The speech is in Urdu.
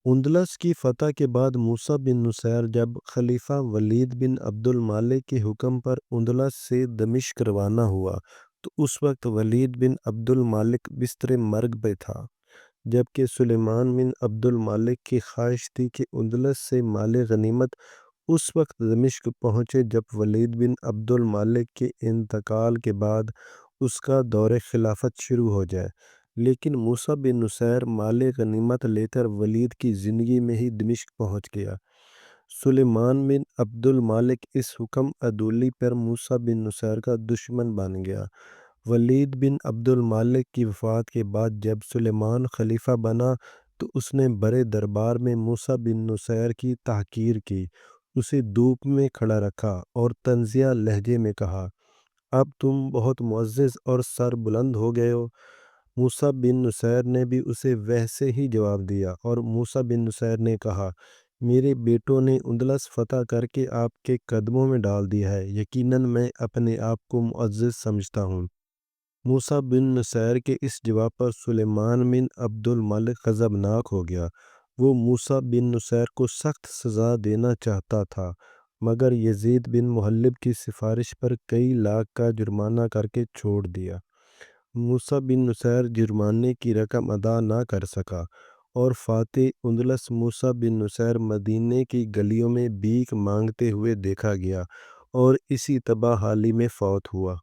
اندلس کی فتح کے بعد موسیٰ بن نصیر جب خلیفہ ولید بن عبد المالک کے حکم پر اندلس سے دمشق روانہ ہوا تو اس وقت ولید بن عبد المالک بستر مرگ پہ تھا، جبکہ سلیمان بن عبد المالک کی خواہش تھی کہ اندلس سے مال غنیمت اس وقت دمشق پہنچے جب ولید بن عبد المالک کے انتقال کے بعد اس کا دور خلافت شروع ہو جائے، لیکن موسیٰ بن نصیر مال غنیمت لے کر ولید کی زندگی میں ہی دمشق پہنچ گیا۔ سلیمان بن عبد المالک اس حکم عدولی پر موسیٰ بن نصیر کا دشمن بن گیا۔ ولید بن عبد المالک کی وفات کے بعد جب سلیمان خلیفہ بنا تو اس نے بڑے دربار میں موسیٰ بن نصیر کی تحقیر کی، اسے دھوپ میں کھڑا رکھا اور طنزیہ لہجے میں کہا، اب تم بہت معزز اور سر بلند ہو گئے ہو۔ موسیٰ بن نصیر نے بھی اسے ویسے ہی جواب دیا اور موسیٰ بن نصیر نے کہا، میرے بیٹوں نے اندلس فتح کر کے آپ کے قدموں میں ڈال دیا ہے، یقیناً میں اپنے آپ کو معزز سمجھتا ہوں۔ موسیٰ بن نصیر کے اس جواب پر سلیمان بن عبد الملک غضبناک ہو گیا۔ وہ موسیٰ بن نصیر کو سخت سزا دینا چاہتا تھا، مگر یزید بن محلب کی سفارش پر کئی لاکھ کا جرمانہ کر کے چھوڑ دیا۔ موسیٰ بن نصیر جرمانے کی رقم ادا نہ کر سکا اور فاتح اندلس موسیٰ بن نصیر مدینے کی گلیوں میں بھیک مانگتے ہوئے دیکھا گیا اور اسی تباہ حالی میں فوت ہوا۔